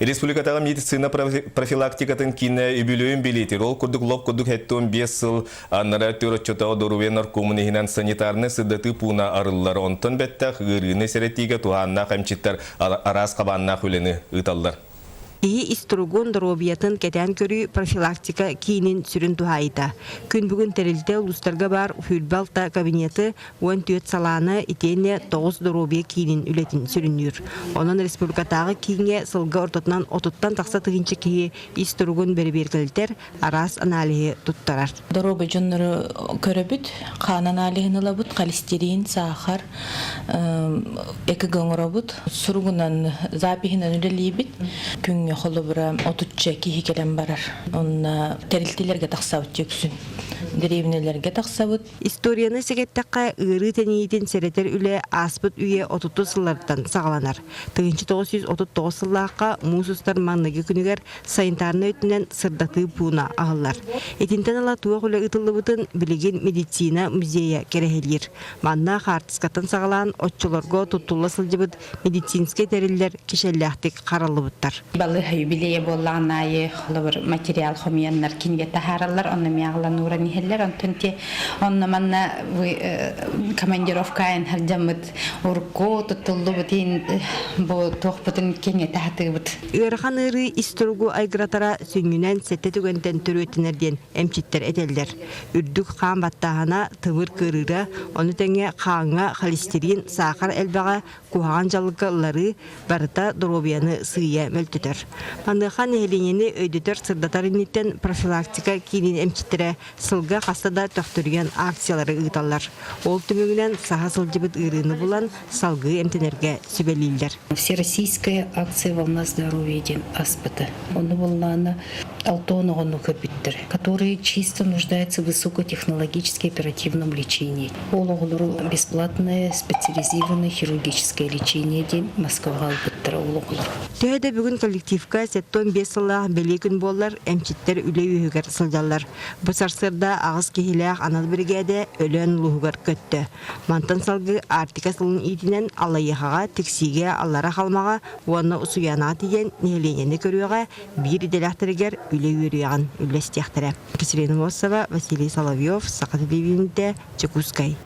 Республикатағы медицина профилактикатын кине үбілуін билетер. Ол күрдік лоп күрдік әттуын 5 сыл аннара төрөтчотағы дорувен наркомунихинан санитарны сыдаты пуна арылар. Онтон бәттәқ ғырғыны сәреттіге туғанна қамчиттар арас қабанна хүлені ұталдар. Ии истругун дробиятын кетен көрі профилактика кейінін сүрін тухайда. Күн бүгін тәрілді ұлыстарға бар хүлбалта кабинеті 14 саланы итене 9 дробия кейінін үлетін сүрінер. Онын республикатағы кейінге сылға ортотынан отыттан тақса тығынчы кейі истругун бәрі-бергілдер арас аналиғи тұттарар. Дроби жоннары көрөбіт, қан аналиғын алабыт, холестерин, сахар, экі гөңіробыт, сұруғынан запихынан үлелейбіт, күн холо бара отучча кихи келен барар. Онна терилтилерге тақсабыт жөксүн. Деревнелерге тақсабыт. Историяны сегеттаққа ыры тәнейден сәретер үлі аспыт үйе 30 сыллардан сағаланар. 1939 сыллаққа мусустар маңныгы күнігер сайынтарны өтінен сырдаты пуына ағылар. Етінтен ала туа құлы ұтылы бұтын білеген медицина музея керехелер. Манна қартысқатын сағалан отчыларға тұттулы сылжыбыт медицинске тәрілер кешелләқтік қаралы бұттар. Юбилея боллан айы бір материал хомияннар кинге тахаралар, онны мияғылан ура нихеллер, онтынте онны манна командировкайын харжамыт урко тұттылды бұтын бұл тоқпытын кенге тахатығы бұт. Өрхан ыры исторгу айгратара сүнгінен сәтті түгенден түрөтінерден әмчиттер әтелдер. Үрдік қан баттағана тывыр кырыра, оны тәңе қаңа холестерин, сақар әлбаға куған жалықылары барыта дробияны сыя мөлтітер. Мандыхан әйленені өйдетер сырдатарынеттен профилактика кейінен әмчеттері сылға қастада төқтірген акциялары ұйталар. Ол түмігінен саға сылжыбыт ұрыны болан салғы әмтенерге сөбелейлер. Всероссийская акция «Волна здоровья» ден аспыты. Оны болланы алтоноғыны көпіттір, которые чисто нуждаются в высокотехнологически оперативном лечении. Ол оғылыру бесплатное специализированное хирургическое лечение ден Москваға албыттыр ол оғылыр. Түйеді бүгін коллективка сеттон 5 сыллақ белекін болар, әмчеттер үлі үйігер сылжалар. Бұсарсырда ағыз кехіліғ анал біргеде өлен лұғығар көтті. Мантан салғы артика сылын етінен алайығаға, тексиге, аллара қалмаға, оны ұсуяна тиген нехеленені көріуға бір иделяқтырығар үлі үйіріған үлі стияқтыры. Катерина Мосова, Василий Соловьев, Сақаты Бебинде, Чекускай.